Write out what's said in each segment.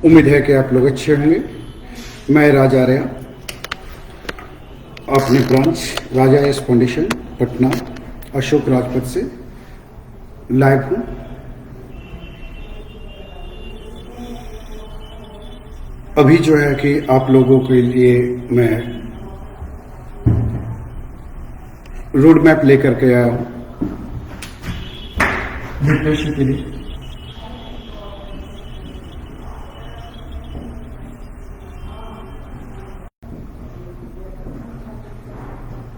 उम्मीद है कि आप लोग अच्छे होंगे। मैं राजा आर्या अपने ब्रांच राजा एस फाउंडेशन पटना अशोक राजपथ से लाइव हूँ। अभी जो है कि आप लोगों के लिए मैं रोड मैप लेकर के आया हूँ डिप्रेशन के लिए।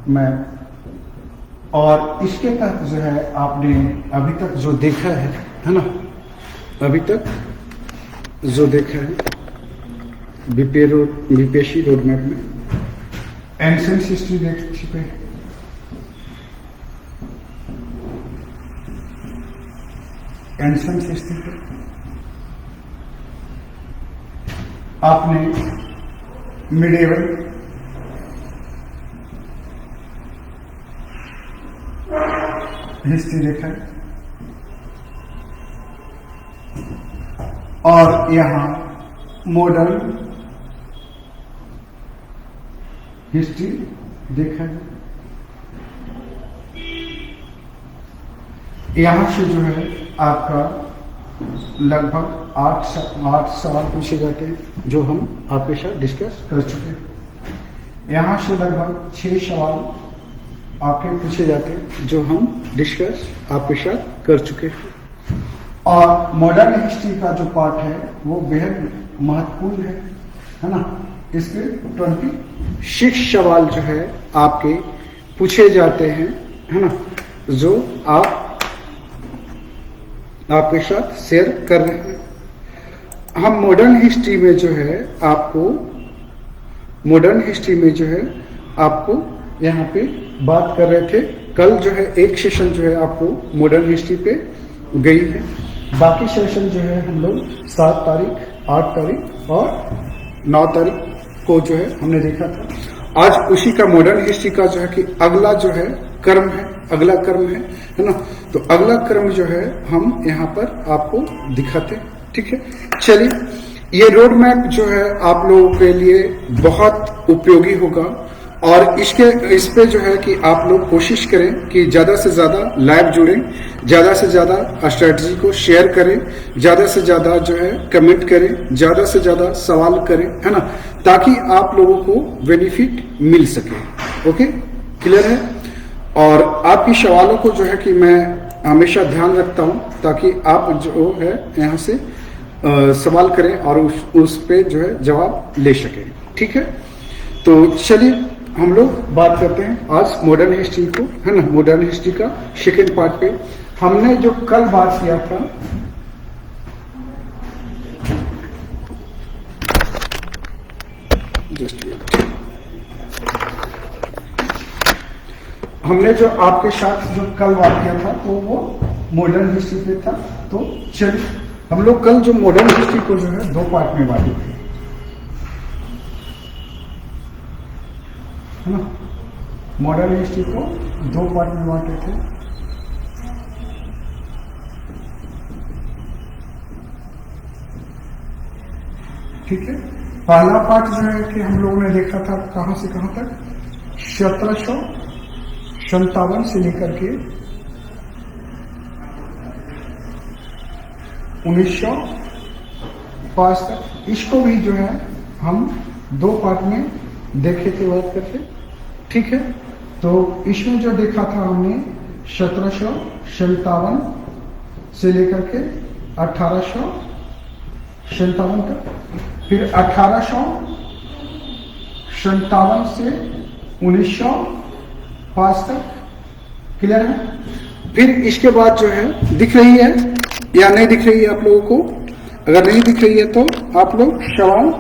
मैं और इसके तहत जो है आपने अभी तक जो देखा है ना, अभी तक जो देखा है बीपीएससी रोड मैप में एंशिएंट हिस्ट्री देख चुके हैं। एंशिएंट हिस्ट्री पे आपने मिडिएवल हिस्ट्री देखा है और यहाँ मॉडर्न हिस्ट्री देखा है। यहाँ से जो है आपका लगभग आठ सवाल पूछे जाते हैं जो हम आपके साथ डिस्कस कर चुके हैं। यहाँ से लगभग 6 सवाल आपके पूछे जाते हैं जो हम डिस्कस आपके साथ कर चुके हैं। और मॉडर्न हिस्ट्री का जो पार्ट है वो बेहद महत्वपूर्ण है ना। इसके 26 सवाल जो है आपके पूछे जाते हैं, है ना, जो आपके साथ शेयर कर रहे हैं। हम मॉडर्न हिस्ट्री में जो है आपको यहाँ पे बात कर रहे थे। कल जो है एक सेशन जो है आपको मॉडर्न हिस्ट्री पे गई है। बाकी सेशन जो है हम लोग 7 तारीख, 8 तारीख और 9 तारीख को जो है हमने देखा था। आज उसी का मॉडर्न हिस्ट्री का जो है कि अगला जो है क्रम है, अगला क्रम है ना। तो अगला क्रम जो है हम यहाँ पर आपको दिखाते हैं, ठीक है। चलिए, ये रोड मैप जो है आप लोगों के लिए बहुत उपयोगी होगा और इस पे जो है कि आप लोग कोशिश करें कि ज्यादा से ज्यादा लाइव जुड़ें, ज्यादा से ज्यादा स्ट्रेटजी को शेयर करें, ज्यादा से ज्यादा जो है कमेंट करें, ज्यादा से ज्यादा सवाल करें, है ना, ताकि आप लोगों को बेनिफिट मिल सके। ओके, क्लियर है। और आपकी सवालों को जो है कि मैं हमेशा ध्यान रखता हूं ताकि आप जो है यहाँ से सवाल करें और उस पे जो है जवाब ले सकें, ठीक है। तो चलिए हम लोग बात करते हैं आज मॉडर्न हिस्ट्री को, है ना। मॉडर्न हिस्ट्री का सेकेंड पार्ट पे हमने जो कल बात किया था, हमने जो आपके साथ जो कल बात किया था तो वो मॉडर्न हिस्ट्री पे था। तो चलिए हम लोग कल जो मॉडर्न हिस्ट्री को जो है 2 पार्ट में बांटे थे, है ना। मॉडर्न हिस्ट्री को 2 पार्ट में बांटे थे। ठीक है, पहला पार्ट जो है कि हम लोगों ने देखा था कहां से कहां तक, 1757 से लेकर के 1905 तक। इसको भी जो है हम 2 पार्ट में देखे थे बात करके, ठीक है। तो इसमें जो देखा था हमने 1757 से लेकर के 1857 तक, फिर 1857 से 1905 तक, क्लियर है। फिर इसके बाद जो है दिख रही है या नहीं दिख रही है आप लोगों को? अगर नहीं दिख रही है तो आप लोग सवाल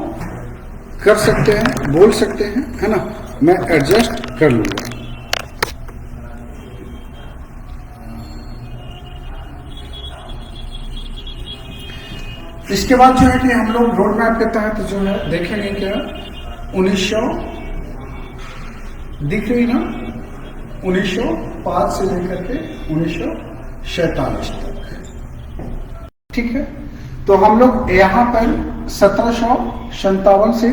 कर सकते हैं, बोल सकते हैं, है ना, मैं एडजस्ट कर लूंगा। इसके बाद जो है कि हम लोग रोड मैप के तहत जो है देखेंगे क्या 1900 दिख रही ना, 1905 से लेकर के 1947 तक, ठीक है। तो हम लोग यहाँ पर 1757 से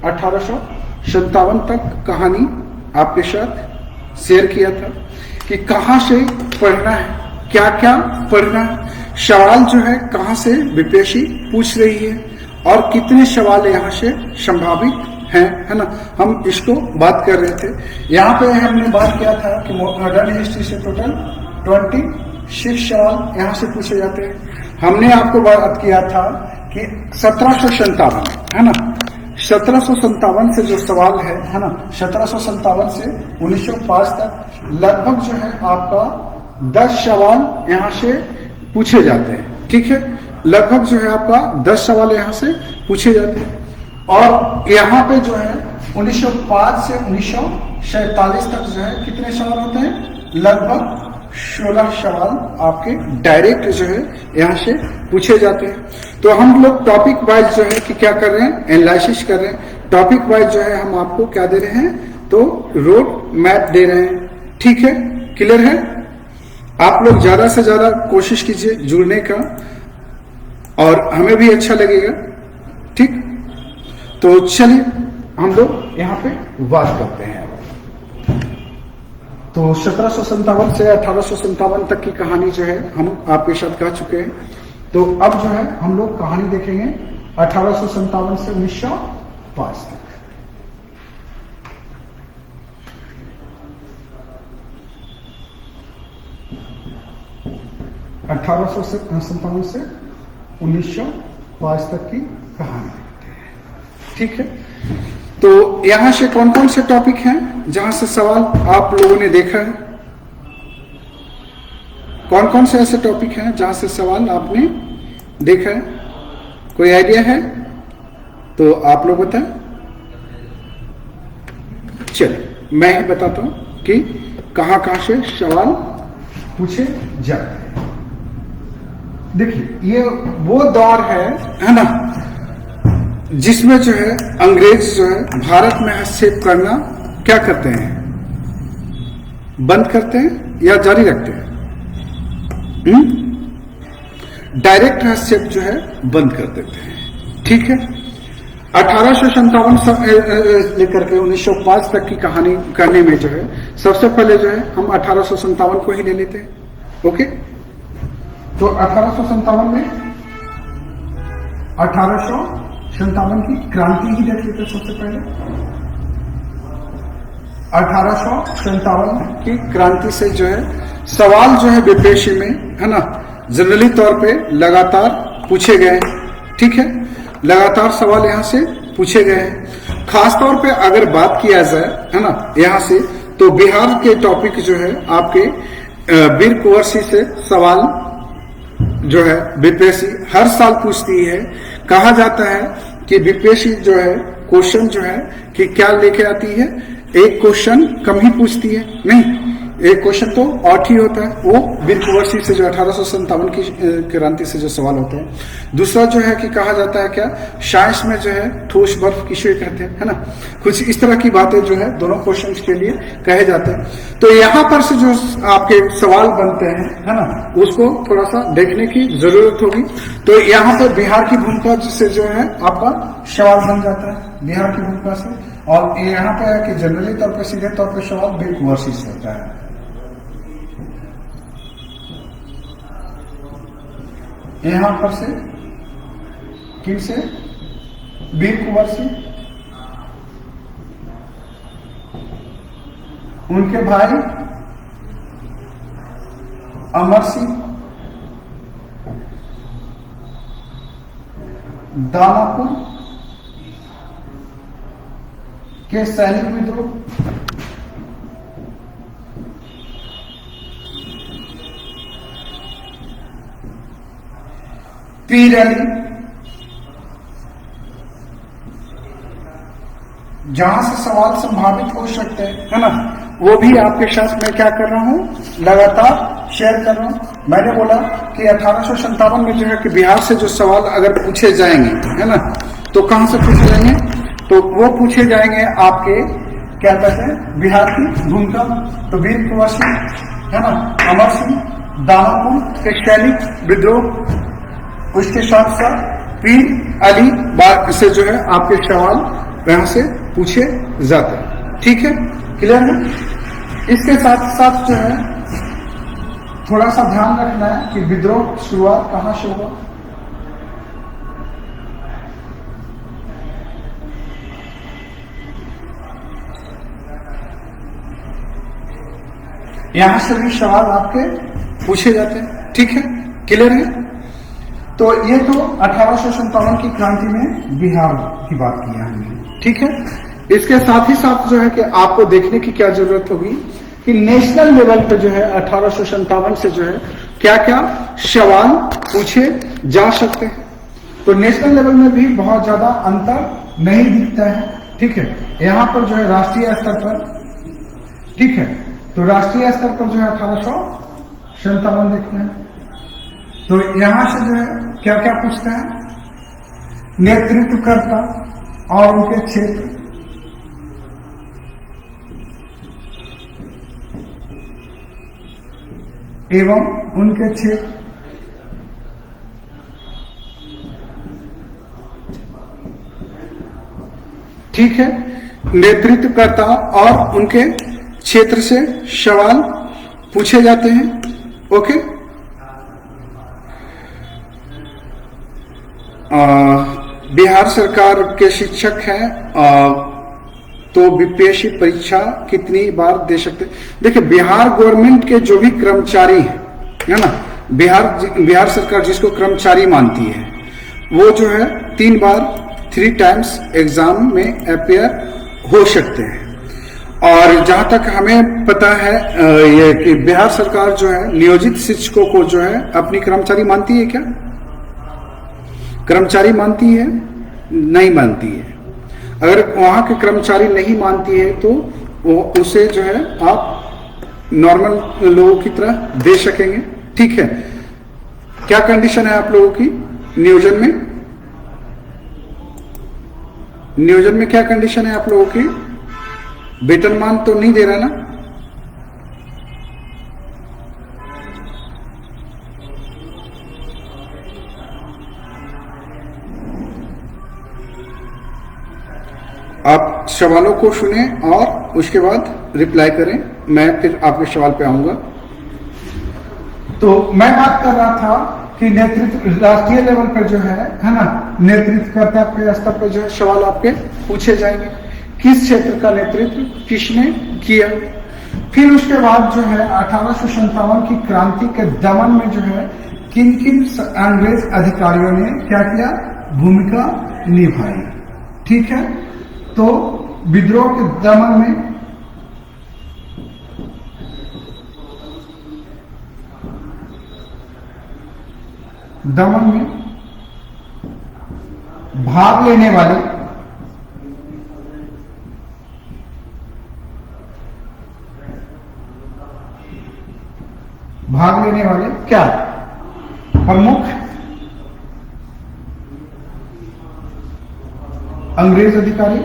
1857 तक कहानी आपके साथ शेयर किया था कि कहां से पढ़ना है, क्या क्या पढ़ना है, सवाल जो है कहां से बीपीएससी पूछ रही है और कितने सवाल यहां से संभावित हैं, है ना। हम इसको बात कर रहे थे। यहाँ पे हमने बात किया था कि मॉडर्न हिस्ट्री से टोटल 26 सवाल यहाँ से पूछे जाते हैं। हमने आपको बात किया था कि 1757, है ना, 1757 से जो सवाल है ना, 1757 से 1905 तक लगभग जो है आपका 10 सवाल यहाँ से पूछे जाते हैं। ठीक है, लगभग जो है आपका 10 सवाल यहाँ से पूछे जाते हैं। और यहाँ पे जो है 1905 से 1947 तक जो है कितने सवाल होते हैं, लगभग 16 सवाल आपके डायरेक्ट जो है यहाँ से पूछे जाते हैं। तो हम लोग टॉपिक वाइज जो है कि क्या कर रहे हैं, एनालिसिस कर रहे हैं। टॉपिक वाइज जो है हम आपको क्या दे रहे हैं, तो रोड मैप दे रहे हैं। ठीक है, क्लियर है। आप लोग ज्यादा से ज्यादा कोशिश कीजिए जुड़ने का और हमें भी अच्छा लगेगा। ठीक, तो चलिए हम लोग यहाँ पे बात करते हैं। तो 1757 से 1857 तक की कहानी जो है हम आपके साथ कह चुके हैं। तो अब जो है हम लोग कहानी देखेंगे 1857 से 1905 तक। 1857 से 1905 तक की कहानी। ठीक है, तो यहां से कौन कौन से टॉपिक हैं जहां से सवाल आप लोगों ने देखा है, कौन कौन से ऐसे टॉपिक हैं जहां से सवाल आपने देखा है, कोई आइडिया है तो आप लोग बताएं। चलिए मैं ही बताता हूं कि कहां कहां से सवाल पूछे जाते हैं। देखिए ये वो दौर है ना, जिसमें जो है अंग्रेज जो है भारत में हस्तक्षेप करना क्या करते हैं, बंद करते हैं या जारी रखते हैं। डायरेक्ट हस्तक्षेप जो है बंद कर देते हैं। ठीक है, 1857 लेकर के 1905 तक की कहानी करने में जो है सबसे पहले जो है हम 1857 को ही ले लेते हैं। ओके, तो 1857 में 1857 की क्रांति ही देख लेते सबसे पहले। 1857 की क्रांति से जो है सवाल जो है बीपीएससी में, है ना, जनरली तौर पे लगातार पूछे गए। ठीक है, लगातार सवाल यहां से पूछे गए हैं। खासतौर पे अगर बात किया जाए, है ना, यहां से तो बिहार के टॉपिक जो है आपके वीर कुंवर सिंह से सवाल जो है बीपीएससी हर साल पूछती है। कहा जाता है कि बीपीएससी जो है क्वेश्चन जो है कि क्या लेके आती है, एक क्वेश्चन कम ही पूछती है, नहीं एक क्वेश्चन तो 8 ही होता है, वो वीर कुंवर सिंह से जो 1857 की क्रांति से जो सवाल होते हैं। दूसरा जो है कि कहा जाता है क्या, साइंस में जो है ठोस बर्फ किसे कहते हैं, है ना, कुछ इस तरह की बातें जो है दोनों क्वेश्चंस के लिए कहे जाते हैं। तो यहाँ पर से जो आपके सवाल बनते हैं, है ना, उसको थोड़ा सा देखने की जरूरत होगी। तो यहाँ पर बिहार की भूमिका से जो है आपका सवाल बन जाता है, बिहार की भूमिका से। और यहाँ पे है कि जनरली तौर पर सीधे तौर पर सवाल वीर कुंवर सिंह से होता है। यहां पर से किन से, वीर कुंवर सिंह, उनके भाई अमर सिंह, दानापुर के सैनिक विद्रोह, पीर अली, जहां से सवाल संभावित हो सकते हैं, है ना, वो भी आपके साथ मैं क्या कर रहा हूं, लगातार शेयर कर रहा हूं। मैंने बोला कि 1857 में जो है कि बिहार से जो सवाल अगर पूछे जाएंगे, है ना, तो कहां से पूछे जाएंगे, तो वो पूछे जाएंगे आपके क्या कहते हैं बिहार की भूमिका। तो वीर कुंवर सिंह, है ना, अमर सिंह, दानापुर के सैनिक विद्रोह, उसके साथ साथ पीर अली बाग से जो है आपके सवाल यहां से पूछे जाते हैं। ठीक है, क्लियर है। इसके साथ साथ जो है थोड़ा सा ध्यान रखना है कि विद्रोह शुरुआत कहां से हुआ। यहां से भी सवाल आपके पूछे जाते हैं। ठीक है, क्लियर है। तो ये तो 1857 की क्रांति में बिहार की बात की है हमने। ठीक है, इसके साथ ही साथ जो है कि आपको देखने की क्या जरूरत होगी कि नेशनल लेवल पे जो है 1857 से जो है क्या क्या सवाल पूछे जा सकते हैं। तो नेशनल लेवल में भी बहुत ज्यादा अंतर नहीं दिखता है। ठीक है, यहां पर जो है राष्ट्रीय स्तर पर, ठीक है, तो राष्ट्रीय स्तर पर जो है 1857 देखना है। तो यहां से जो है क्या क्या पूछता है, नेतृत्वकर्ता और उनके क्षेत्र, एवं उनके क्षेत्र, ठीक है, नेतृत्वकर्ता और उनके क्षेत्र से सवाल पूछे जाते हैं। ओके, बिहार सरकार के शिक्षक हैं तो बीपीएससी परीक्षा कितनी बार दे सकते? देखिए, बिहार गवर्नमेंट के जो भी कर्मचारी हैं, है ना, बिहार सरकार जिसको कर्मचारी मानती है, वो जो है 3 बार 3 टाइम्स एग्जाम में अपेयर हो सकते हैं। और जहां तक हमें पता है ये कि बिहार सरकार जो है नियोजित शिक्षकों को जो है अपनी कर्मचारी मानती है क्या? कर्मचारी मानती है? नहीं मानती है। अगर वहां के कर्मचारी नहीं मानती है तो वो उसे जो है आप नॉर्मल लोगों की तरह दे सकेंगे। ठीक है, क्या कंडीशन है आप लोगों की नियोजन में? नियोजन में क्या कंडीशन है आप लोगों की? वेतनमान तो नहीं दे रहा ना? आप सवालों को सुने और उसके बाद रिप्लाई करें। मैं फिर आपके सवाल पे आऊंगा। तो मैं बात कर रहा था कि नेतृत्व राष्ट्रीय लेवल पर जो है ना, नेतृत्वकर्ता के स्तर पर जो है सवाल आपके पूछे जाएंगे। किस क्षेत्र का नेतृत्व किसने किया? फिर उसके बाद जो है 1857 की क्रांति के दमन में जो है किन किन अंग्रेज अधिकारियों ने क्या किया, भूमिका निभाई। ठीक है, तो विद्रोह के दमन में भाग लेने वाले क्या प्रमुख अंग्रेज अधिकारी।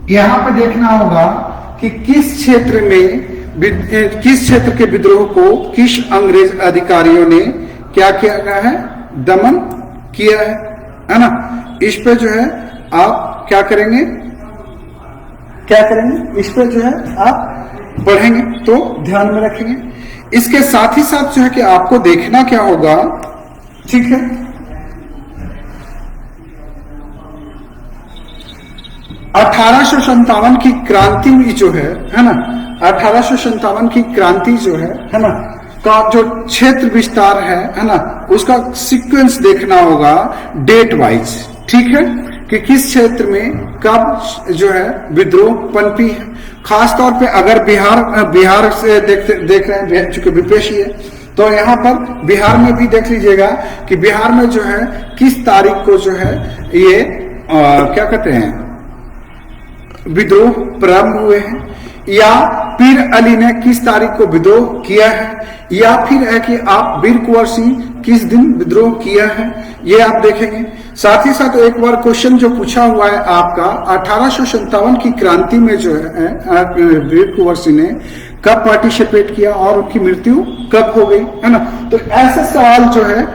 यहां पर देखना होगा कि किस क्षेत्र के विद्रोह को किस अंग्रेज अधिकारियों ने क्या किया है, दमन किया है ना। इस पे जो है आप क्या करेंगे, इस पे जो है आप पढ़ेंगे तो ध्यान में रखेंगे। इसके साथ ही साथ जो है कि आपको देखना क्या होगा, ठीक है, 1857 की क्रांति में जो है ना, 1857 की क्रांति जो है ना, का जो क्षेत्र विस्तार है ना, उसका सीक्वेंस देखना होगा डेट वाइज। ठीक है, कि किस क्षेत्र में कब जो है विद्रोह पनपी है। खास तौर पे अगर बिहार से देख रहे हैं, चूंकि बीपीएससी है, तो यहाँ पर बिहार में भी देख लीजिएगा कि बिहार में जो है किस तारीख को जो है ये क्या कहते हैं, विद्रोह प्रारंभ हुए हैं, या पीर अली ने किस तारीख को विद्रोह किया है, या फिर है कि आप वीर कुंवर सिंह किस दिन विद्रोह किया है, ये आप देखेंगे। साथ ही साथ एक बार क्वेश्चन जो पूछा हुआ है आपका, 1857 की क्रांति में जो है वीर कुंवर सिंह ने कब पार्टिसिपेट किया और उनकी मृत्यु कब हो गई, है ना। तो ऐसे सवाल जो है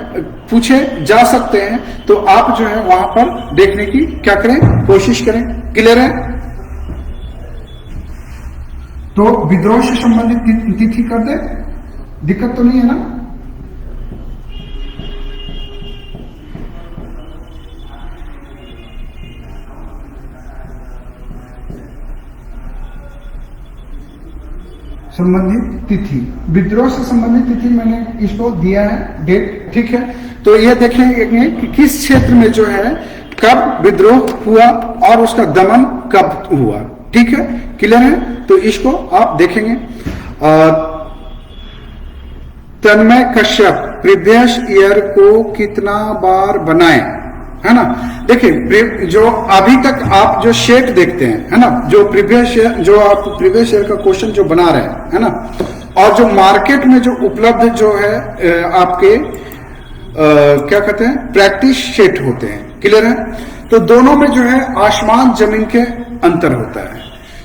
पूछे जा सकते हैं, तो आप जो है वहां पर देखने की क्या करें, कोशिश करें। क्लियर है। तो विद्रोह से संबंधित तिथि कर दे, दिक्कत तो नहीं है ना। संबंधित तिथि, विद्रोह से संबंधित तिथि मैंने इसको दिया है डेट, ठीक है। तो यह देखेंगे कि किस क्षेत्र में जो है कब विद्रोह हुआ और उसका दमन कब हुआ, ठीक है। क्लियर है। तो इसको आप देखेंगे। तन्मय कश्यप प्रीवियस ईयर को कितना बार बनाए, है ना। देखिए जो अभी तक आप जो शेट देखते हैं, है ना, जो प्रीवियस ईयर, जो आप प्रीवियस ईयर का क्वेश्चन जो बना रहे हैं, है ना, और जो मार्केट में जो उपलब्ध जो है आपके क्या कहते हैं प्रैक्टिस शेट होते हैं। क्लियर है। तो दोनों में जो है आसमान जमीन के अंतर होता है।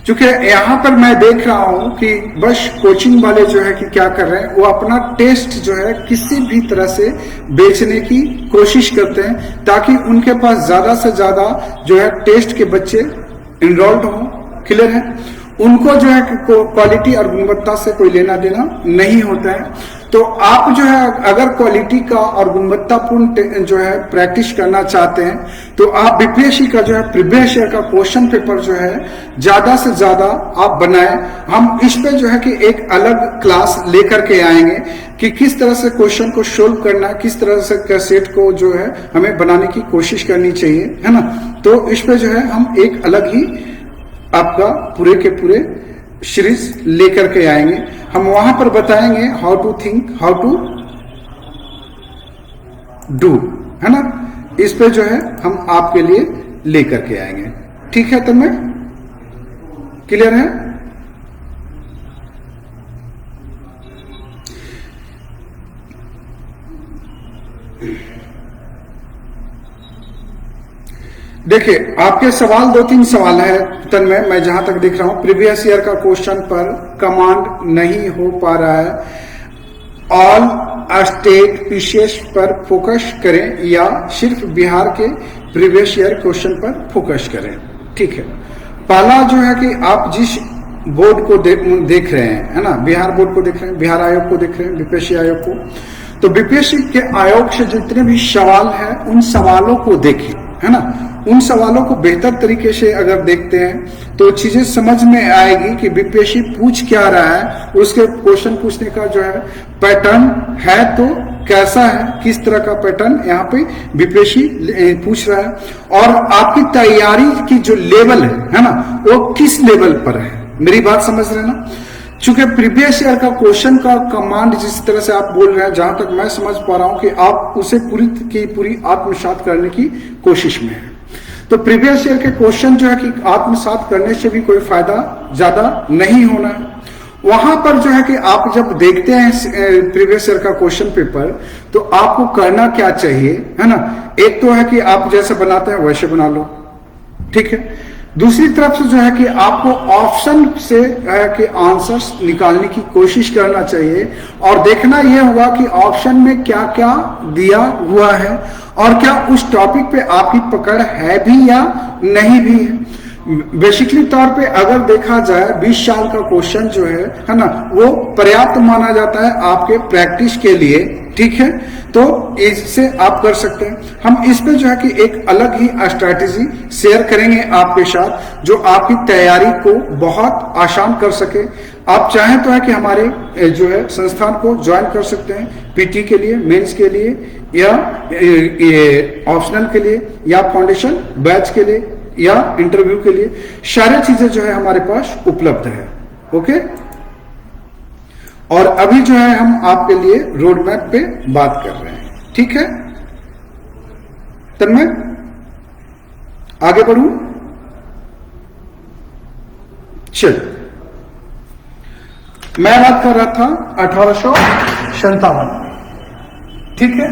क्योंकि यहां पर मैं देख रहा हूं कि बस कोचिंग वाले जो है कि क्या कर रहे हैं, वो अपना टेस्ट जो है किसी भी तरह से बेचने की कोशिश करते हैं, ताकि उनके पास ज्यादा से ज्यादा जो है टेस्ट के बच्चे इनरोल्ड हों। क्लियर है। उनको जो है क्वालिटी और गुणवत्ता से कोई लेना देना नहीं होता है। तो आप जो है अगर क्वालिटी का और गुणवत्तापूर्ण जो है प्रैक्टिस करना चाहते हैं, तो आप बीपीएससी का जो है प्रीवियस ईयर का क्वेश्चन पेपर जो है ज्यादा से ज्यादा आप बनाएं। हम इस पे जो है कि एक अलग क्लास लेकर के आएंगे कि किस तरह से क्वेश्चन को सोल्व करना, किस तरह से कैसेट को जो है हमें बनाने की कोशिश करनी चाहिए, है ना। तो इस पे जो है हम एक अलग ही आपका पूरे के पूरे सीरीज लेकर के आएंगे। हम वहां पर बताएंगे how to think, how to do, है ना। इस पे जो है हम आपके लिए लेकर के आएंगे, ठीक है। तुम्हें क्लियर है। देखिए आपके सवाल 2-3 सवाल है तन्मय, मैं जहां तक देख रहा हूं प्रीवियस ईयर का क्वेश्चन पर कमांड नहीं हो पा रहा है, ऑल स्टेट पीसीएस पर फोकस करें या सिर्फ बिहार के प्रीवियस ईयर क्वेश्चन पर फोकस करें, ठीक है। पहला जो है कि आप जिस बोर्ड को देख रहे हैं, है ना, बिहार बोर्ड को देख रहे हैं, बिहार आयोग को देख रहे हैं, बीपीएससी आयोग को, तो बीपीएससी के आयोग से जितने भी सवाल है उन सवालों को देखें, है ना। उन सवालों को बेहतर तरीके से अगर देखते हैं तो चीजें समझ में आएगी कि बीपीएससी पूछ क्या रहा है, उसके क्वेश्चन पूछने का जो है पैटर्न है तो कैसा है, किस तरह का पैटर्न यहाँ पे बीपीएससी पूछ रहा है, और आपकी तैयारी की जो लेवल है ना, वो किस लेवल पर है। मेरी बात समझ रहे हैं ना। चूंकि प्रीवियस ईयर का क्वेश्चन का कमांड जिस तरह से आप बोल रहे हैं, जहां तक मैं समझ पा रहा हूं कि आप उसे पूरी की पूरी आत्मसात करने की कोशिश में है। तो प्रीवियस ईयर के क्वेश्चन जो है कि आत्मसात करने से भी कोई फायदा ज्यादा नहीं होना है। वहां पर जो है कि आप जब देखते हैं प्रीवियस ईयर का क्वेश्चन पेपर, तो आपको करना क्या चाहिए, है ना। एक तो है कि आप जैसे बनाते हैं वैसे बना लो, ठीक है। दूसरी तरफ से जो है कि आपको ऑप्शन से है कि आंसर्स निकालने की कोशिश करना चाहिए, और देखना यह होगा कि ऑप्शन में क्या क्या दिया हुआ है और क्या उस टॉपिक पे आपकी पकड़ है भी या नहीं भी है। बेसिकली तौर पे अगर देखा जाए 20 साल का क्वेश्चन जो है ना, वो पर्याप्त माना जाता है आपके प्रैक्टिस के लिए, ठीक है। तो इससे आप कर सकते हैं। हम इस पे जो है कि एक अलग ही स्ट्रैटेजी शेयर करेंगे आपके साथ, जो आपकी तैयारी को बहुत आसान कर सके। आप चाहें तो है कि हमारे जो है संस्थान को ज्वाइन कर सकते हैं, पीटी के लिए, मेंस के लिए, या ऑप्शनल के लिए, या फाउंडेशन बैच के लिए, या इंटरव्यू के लिए। सारी चीजें जो है हमारे पास उपलब्ध है, ओके। और अभी जो है हम आपके लिए रोड मैप पे बात कर रहे हैं, ठीक है। तन्मय आगे बढ़ूं, चल। मैं बात कर रहा था 1857, ठीक है।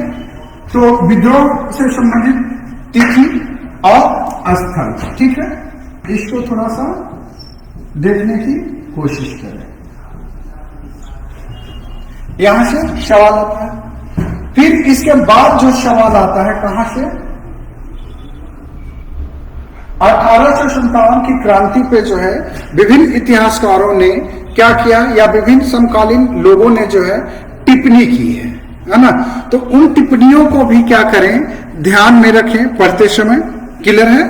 तो विद्रोह से संबंधित तिथि और स्थल, ठीक है। इसको थोड़ा सा देखने की कोशिश करें। यहां से सवाल आता है। फिर इसके बाद जो सवाल आता है कहां से, 1857 की क्रांति पे जो है विभिन्न इतिहासकारों ने क्या किया, या विभिन्न समकालीन लोगों ने जो है टिप्पणी की है ना। तो उन टिप्पणियों को भी क्या करें, ध्यान में रखें पढ़ते समय। क्लियर है?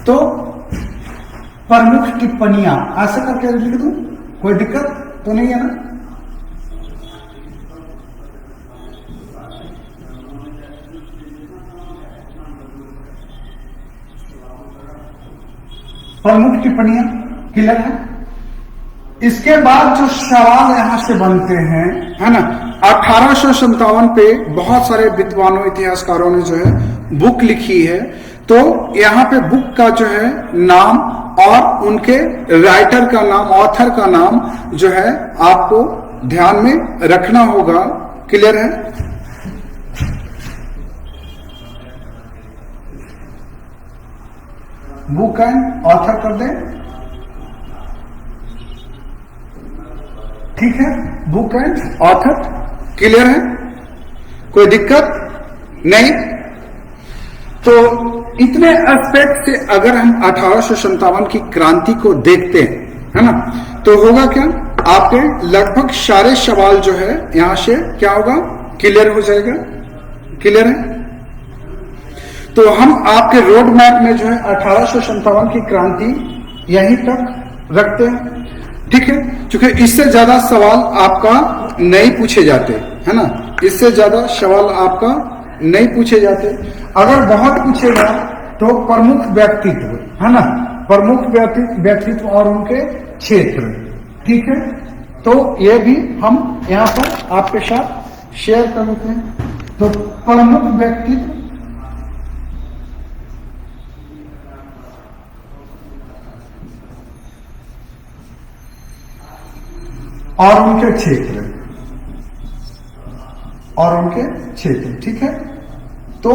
तो प्रमुख टिप्पणियां ऐसे करके लिख दूं, कोई दिक्कत तो नहीं है ना। प्रमुख टिप्पणियां क्लियर है। इसके बाद जो सवाल यहां से बनते हैं, है ना, 1857 पे बहुत सारे विद्वानों इतिहासकारों ने जो है बुक लिखी है। तो यहां पे बुक का जो है नाम और उनके राइटर का नाम, ऑथर का नाम जो है आपको ध्यान में रखना होगा। क्लियर है? बुक एंड ऑथर कर दें, ठीक है, बुक एंड ऑथर। क्लियर है? कोई दिक्कत नहीं। तो इतने एस्पेक्ट से अगर हम 1857 की क्रांति को देखते हैं, है ना, तो होगा क्या, आपके लगभग सारे सवाल जो है यहां से क्या होगा, क्लियर हो जाएगा। क्लियर है? तो हम आपके रोड मैप में जो है 1857 की क्रांति यहीं तक रखते हैं, ठीक है। क्योंकि इससे ज्यादा सवाल आपका नहीं पूछे जाते, है ना, इससे ज्यादा सवाल आपका नहीं पूछे जाते। अगर बहुत पूछेगा तो प्रमुख व्यक्तित्व, है ना, प्रमुख व्यक्तित्व और उनके क्षेत्र, ठीक है। तो ये भी हम यहां पर आपके साथ शेयर कर लेते हैं। तो प्रमुख व्यक्तित्व और उनके क्षेत्र, और उनके क्षेत्र, ठीक है। तो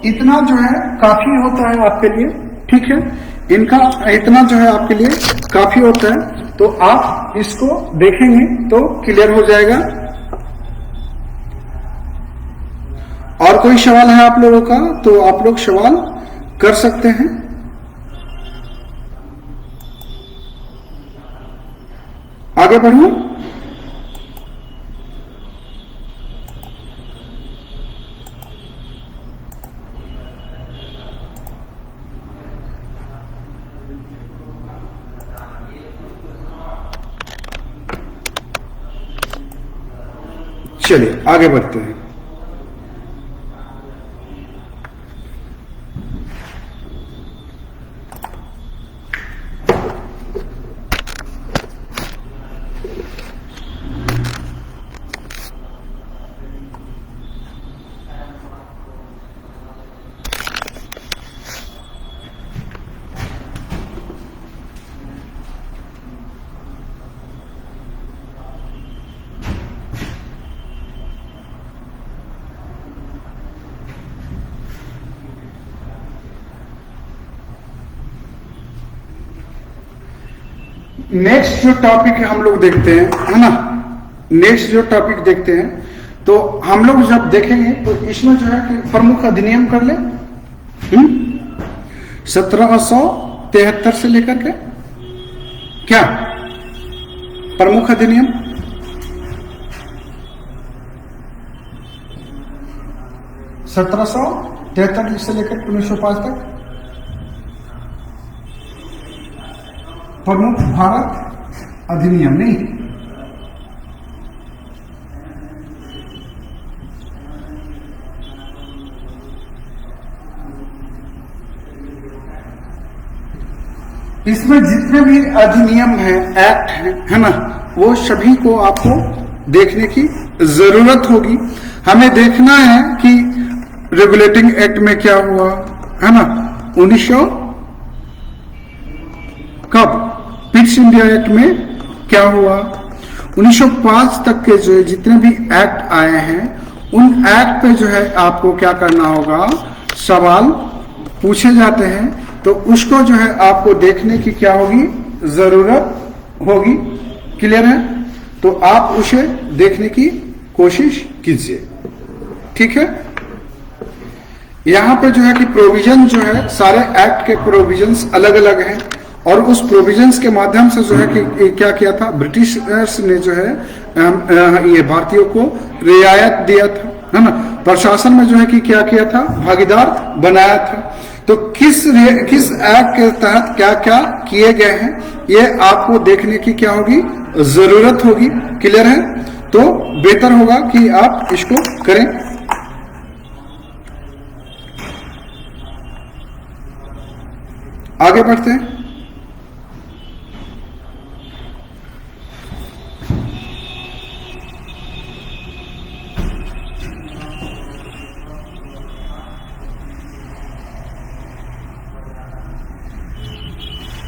इतना जो है काफी होता है आपके लिए, ठीक है, इनका इतना जो है आपके लिए काफी होता है। तो आप इसको देखेंगे तो क्लियर हो जाएगा। और कोई सवाल है आप लोगों का तो आप लोग सवाल कर सकते हैं। आगे बढ़ूं? चलिए आगे बढ़ते हैं। नेक्स्ट जो टॉपिक हम लोग देखते हैं, है ना, नेक्स्ट जो टॉपिक देखते हैं, तो हम लोग जब देखेंगे तो इसमें जो है कि प्रमुख अधिनियम कर ले 1773 से लेकर के क्या प्रमुख अधिनियम 1773 से लेकर 1905 तक प्रमुख भारत अधिनियम नहीं, इसमें जितने भी अधिनियम है, एक्ट है ना, वो सभी को आपको देखने की जरूरत होगी। हमें देखना है कि रेगुलेटिंग एक्ट में क्या हुआ, है ना, 1900 कब पिट्स इंडिया एक्ट में क्या हुआ, 1905 तक के जो जितने भी एक्ट आए हैं उन एक्ट पे जो है आपको क्या करना होगा, सवाल पूछे जाते हैं। तो उसको जो है आपको देखने की क्या होगी, जरूरत होगी। क्लियर है? तो आप उसे देखने की कोशिश कीजिए। ठीक है, यहां पे जो है कि प्रोविजन जो है सारे एक्ट के प्रोविजंस अलग अलग हैं और उस प्रोविजंस के माध्यम से जो है कि क्या किया था, ब्रिटिशर्स ने जो है ये भारतीयों को रियायत दिया था, है ना। प्रशासन में जो है कि क्या किया था, भागीदार बनाया था। तो किस एक्ट के तहत क्या क्या किए गए हैं ये आपको देखने की क्या होगी, जरूरत होगी। क्लियर है, तो बेहतर होगा कि आप इसको करें। आगे बढ़ते हैं।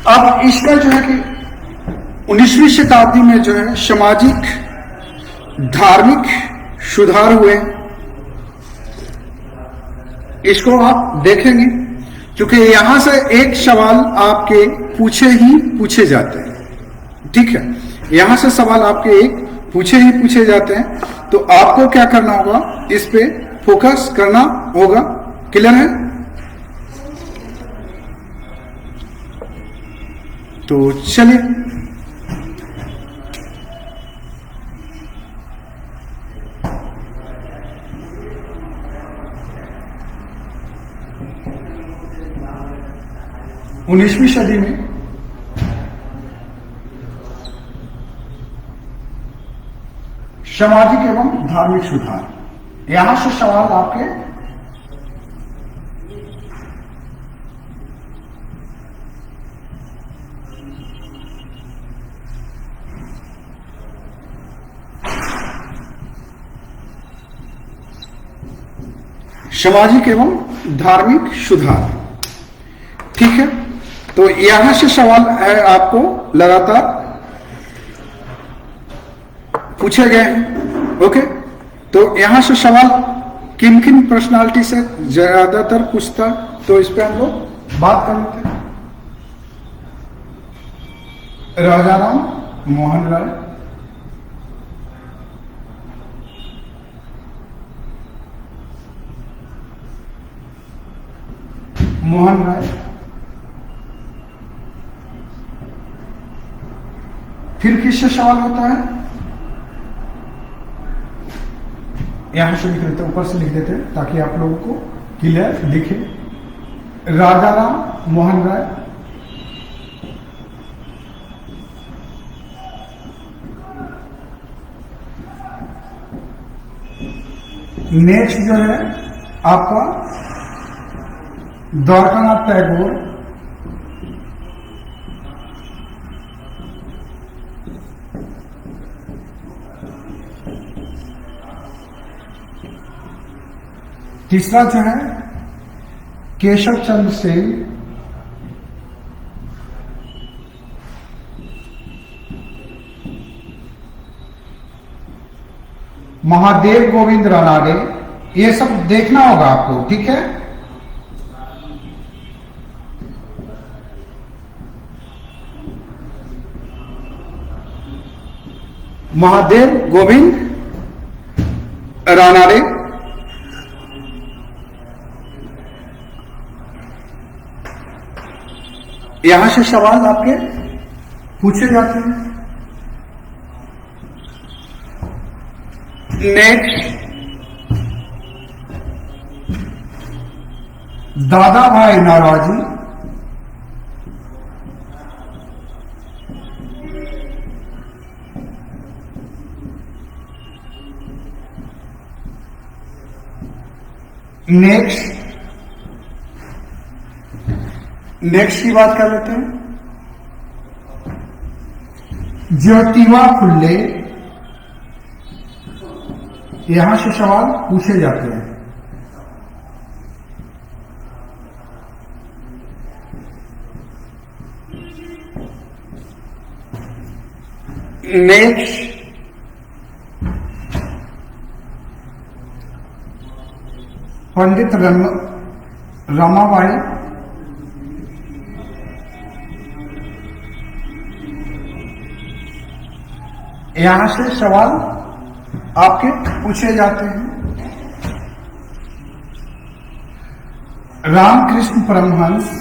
अब इसका जो है कि 19वीं शताब्दी में जो है सामाजिक धार्मिक सुधार हुए, इसको आप देखेंगे क्योंकि यहां से एक सवाल आपके पूछे जाते हैं। ठीक है, यहां से सवाल आपके एक पूछे जाते हैं, तो आपको क्या करना होगा, इस पे फोकस करना होगा। क्लियर है, तो चलिए उन्नीसवीं सदी में सामाजिक एवं धार्मिक सुधार, यहां से सवाल आपके सामाजिक एवं धार्मिक सुधार। ठीक है, तो यहां से सवाल है आपको लगातार पूछे गए हैं। ओके, तो यहां से सवाल किन किन पर्सनालिटी से ज्यादातर पूछता, तो इस पे हम लोग बात कर लेते हैं। राजा राम मोहन राय, मोहन राय, फिर किससे सवाल होता है, यहां से लिख देते, ऊपर से लिख देते ताकि आप लोगों को क्लियर दिखे। राजा राम मोहन राय, नेक्स्ट जो है आपका द्वारकानाथ टैगोर, तीसरा जो है केशव चंद्र सेन, महादेव गोविंद रानाडे, ये सब देखना होगा आपको। ठीक है, महादेव गोविंद रानाडे, यहां से सवाल आपके पूछे जाते हैं। नेक्स्ट दादा भाई नौरोजी, नेक्स्ट की बात कर लेते हैं। ज्योतिबा फुल्ले, यहां से सवाल पूछे जाते हैं। नेक्स्ट पंडित रमाबाई, यहां से सवाल आपके पूछे जाते हैं। रामकृष्ण परमहंस,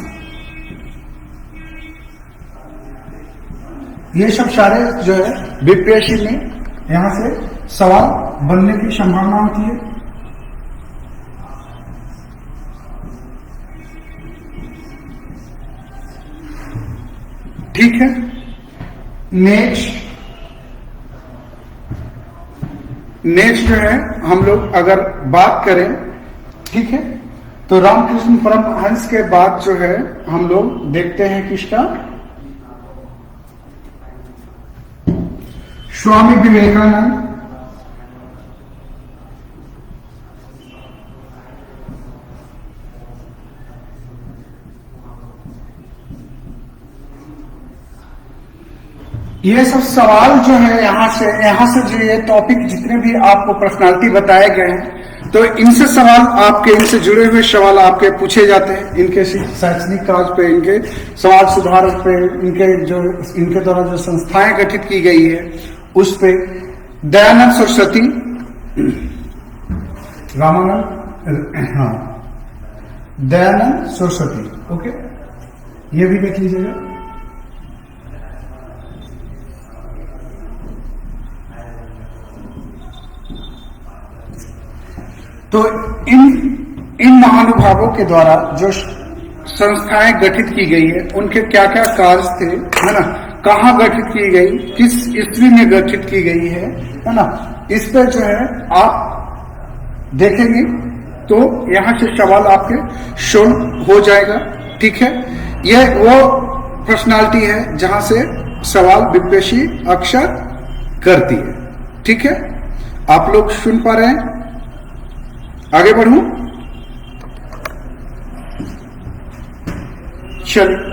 ये सब सारे जो है बीपीएससी में यहां से सवाल बनने की संभावना होती है। ठीक है, नेक्स्ट जो है हम लोग अगर बात करें, ठीक है, तो रामकृष्ण परमहंस के बाद जो है हम लोग देखते हैं किसका, स्वामी विवेकानंद। ये सब सवाल जो है यहां से जो ये टॉपिक जितने भी आपको पर्सनालिटी बताए गए हैं, तो इनसे सवाल आपके, इनसे जुड़े हुए सवाल आपके पूछे जाते हैं। इनके शैक्षणिक कार्य पे, इनके समाज सुधार पे, इनके द्वारा जो संस्थाएं गठित की गई है उस पे। दयानंद सरस्वती, रामानंद, हाँ, दयानंद सरस्वती, ओके, ये भी देख लीजिएगा। तो इन महानुभावों के द्वारा जो संस्थाएं गठित की गई है, उनके क्या क्या कार्य थे, है ना, कहाँ गठित की गई, किस ईस्वी में गठित की गई है ना, इस पर जो है आप देखेंगे तो यहां से सवाल आपके शो हो जाएगा। ठीक है, यह वो पर्सनालिटी है जहां से सवाल बीपीएससी अक्सर करती है। ठीक है, आप लोग सुन पा रहे हैं? आगे बढ़ूं? चलिए,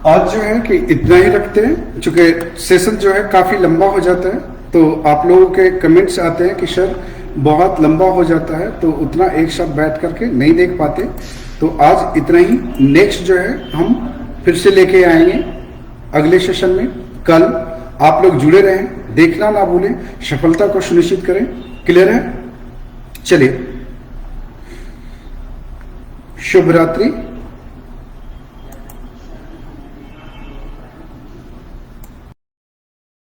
आज जो है कि इतना ही रखते हैं, चूंकि सेशन जो है काफी लंबा हो जाता है, तो आप लोगों के कमेंट्स आते हैं कि सर बहुत लंबा हो जाता है, तो उतना एक साथ बैठ करके नहीं देख पाते। तो आज इतना ही। नेक्स्ट जो है हम फिर से लेके आएंगे अगले सेशन में। कल आप लोग जुड़े रहें, देखना ना भूलें, सफलता को सुनिश्चित करें। क्लियर है? चलिए, शुभ रात्रि।